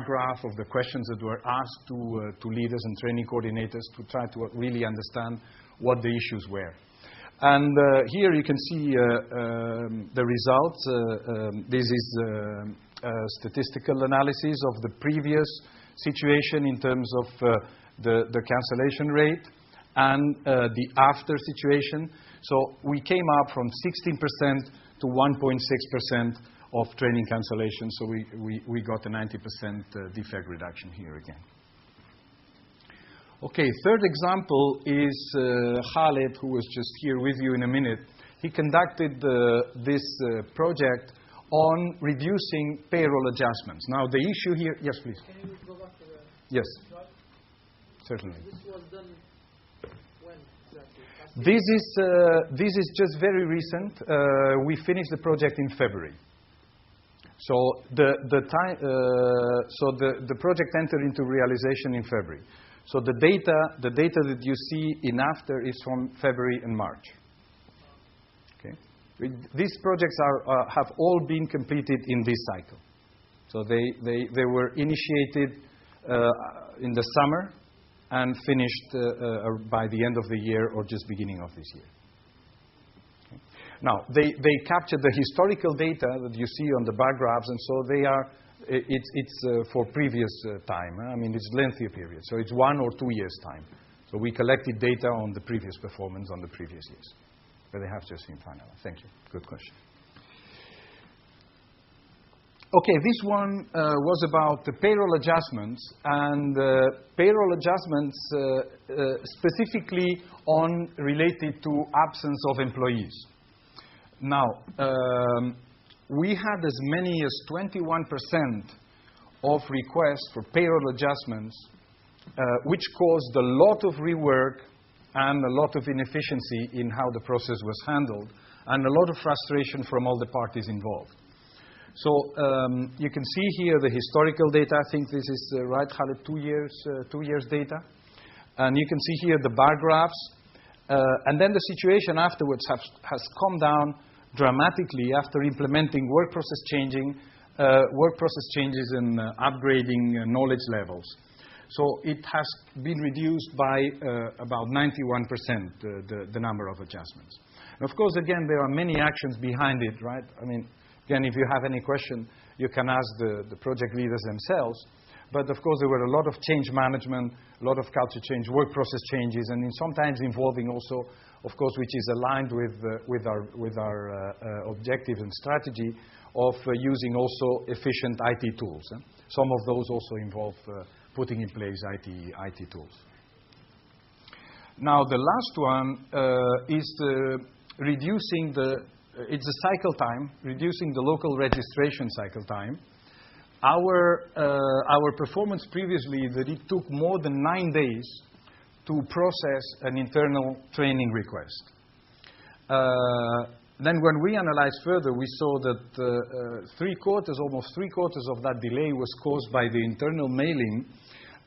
graph of the questions that were asked to leaders and training coordinators to try to really understand what the issues were. And here you can see the results. This is a statistical analysis of the previous situation in terms of the cancellation rate and the after situation. So we came up from 16% to 1.6% of training cancellation. So we got a 90% defect reduction here again. Okay, third example is Khaled, who was just here with you in a minute. He conducted this project on reducing payroll adjustments. Now, the issue here... Yes, please. Can you go back to the... Yes, certainly. This was done when exactly? This is just very recent. We finished the project in February. So the project entered into realization in February. So the data that you see in after is from February and March. Okay, these projects have all been completed in this cycle. So they were initiated in the summer and finished by the end of the year or just beginning of this year. Okay. Now they captured the historical data that you see on the bar graphs, and so they are. It's for previous time. I mean, it's lengthier period. So it's 1 or 2 years' time. So we collected data on the previous performance on the previous years. But they have just been finalized. Thank you. Good question. Okay, this one was about the payroll adjustments. And payroll adjustments specifically related to absence of employees. Now, we had as many as 21% of requests for payroll adjustments, which caused a lot of rework and a lot of inefficiency in how the process was handled, and a lot of frustration from all the parties involved. So you can see here the historical data. I think this is right, Khaled, 2 years data. And you can see here the bar graphs. And then the situation afterwards has come down dramatically after implementing work process changes and upgrading knowledge levels. So it has been reduced by about 91%, the number of adjustments. And of course, again, there are many actions behind it, right? I mean, again, if you have any question, you can ask the project leaders themselves. But of course, there were a lot of change management, a lot of culture change, work process changes, and sometimes involving also, of course, which is aligned with our objectives and strategy of using also efficient IT tools. Some of those also involve putting in place IT tools. Now, the last one is reducing it's the cycle time, reducing the local registration cycle time. Our performance previously that it took more than 9 days to process an internal training request. Then when we analyzed further, we saw that almost three quarters of that delay was caused by the internal mailing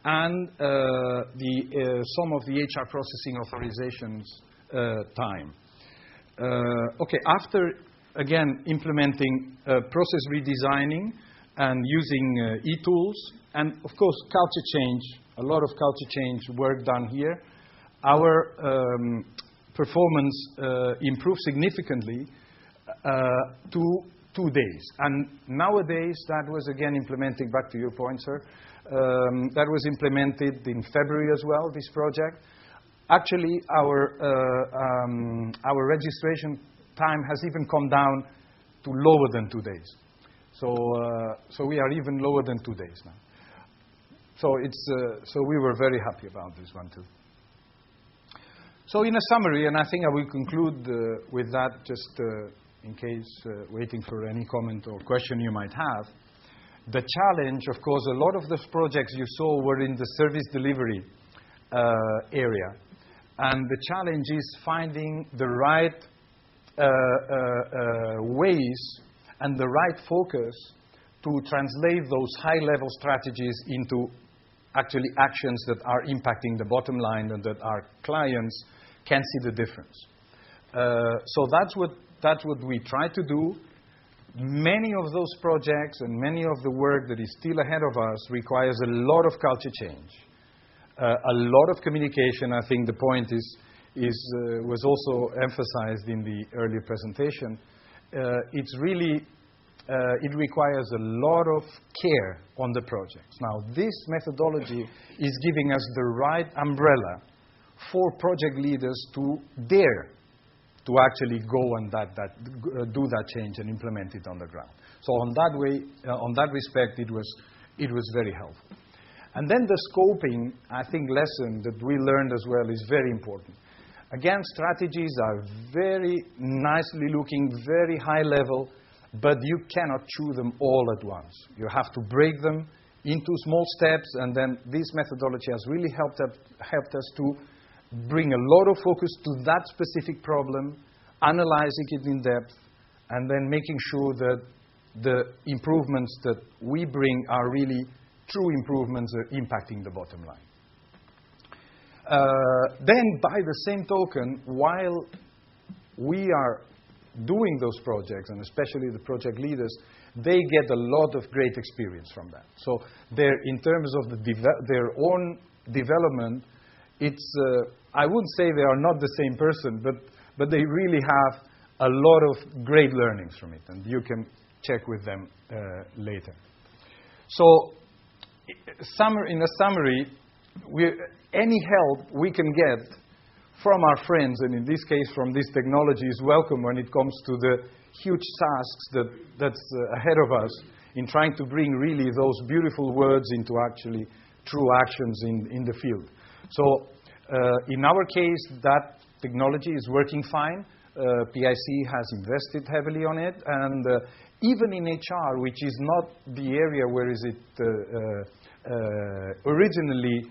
and some of the HR processing authorizations time. Okay, after, again, implementing process redesigning and using e-tools, and of course, culture change, a lot of culture change work done here, our performance improved significantly to 2 days. And nowadays, that was again implementing, back to your point, sir, that was implemented in February as well, this project. Actually, our registration time has even come down to lower than 2 days. So we are even lower than 2 days now. So we were very happy about this one too. So in a summary, and I think I will conclude with that, just in case waiting for any comment or question you might have. The challenge, of course, a lot of those projects you saw were in the service delivery area. And the challenge is finding the right ways and the right focus to translate those high-level strategies into actually actions that are impacting the bottom line and that our clients can see the difference. So that's what we try to do. many of those projects and many of the work that is still ahead of us requires a lot of culture change, a lot of communication. I think the point was also emphasized in the earlier presentation. It's really, it requires a lot of care on the projects. Now, this methodology is giving us the right umbrella for project leaders to dare to actually go and do that change and implement it on the ground. So on that way, on that respect, it was very helpful. And then the scoping, I think, lesson that we learned as well is very important. Again, strategies are very nicely looking, very high level, but you cannot chew them all at once. You have to break them into small steps, and then this methodology has really helped us to bring a lot of focus to that specific problem, analyzing it in depth, and then making sure that the improvements that we bring are really true improvements that are impacting the bottom line. Then, by the same token, while we are doing those projects, and especially the project leaders, they get a lot of great experience from that. So in terms of their own development, it's, I wouldn't say they are not the same person, but they really have a lot of great learnings from it, and you can check with them later. So, in a summary, any help we can get from our friends, and in this case from this technology, is welcome when it comes to the huge tasks that's ahead of us in trying to bring really those beautiful words into actually true actions in the field. So in our case, that technology is working fine. PIC has invested heavily on it, and even in HR, which is not the area where is it originally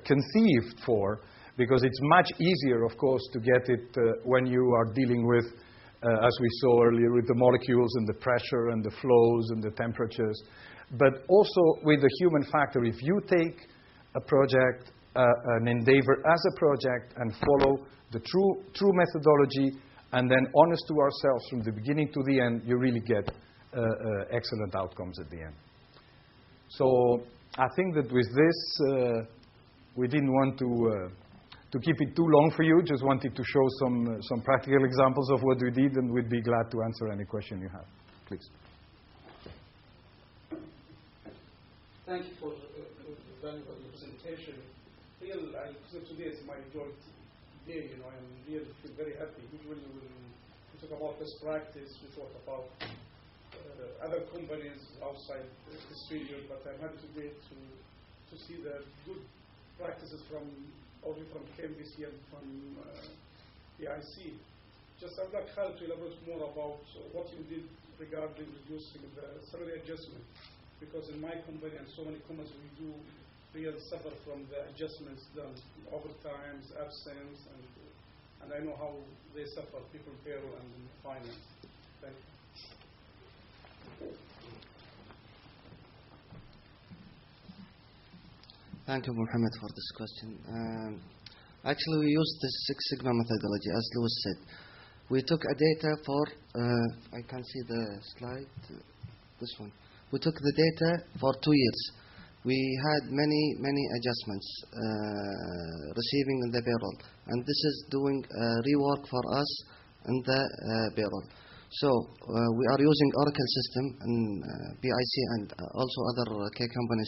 conceived for, because it's much easier, of course, to get it when you are dealing with, as we saw earlier, with the molecules and the pressure and the flows and the temperatures. But also with the human factor, if you take a project, an endeavor as a project, and follow the true methodology, and then honest to ourselves from the beginning to the end, you really get excellent outcomes at the end. So I think that with this, we didn't want to keep it too long for you. Just wanted to show some practical examples of what we did, and we'd be glad to answer any question you have. Please. Thank you for the valuable presentation. Today is my joint day. I really feel very happy. Usually when we talk about best practice, we talk about other companies outside this region, but I'm happy today to see the good practices from KMBC and from PIC. Just I'd like Khalid to elaborate more about what you did regarding reducing the salary adjustment, because in my company and so many companies we do really suffer from the adjustments done, overtimes, absence, and I know how they suffer, people payroll and finance. Thank you. Thank you, Mohammed, for this question. Actually, we used the Six Sigma methodology, as Louis said. We took a data for, I can see the slide, this one. We took the data for 2 years. We had many adjustments receiving in the payroll, and this is doing rework for us in the payroll. So we are using Oracle system and PIC and also other K companies.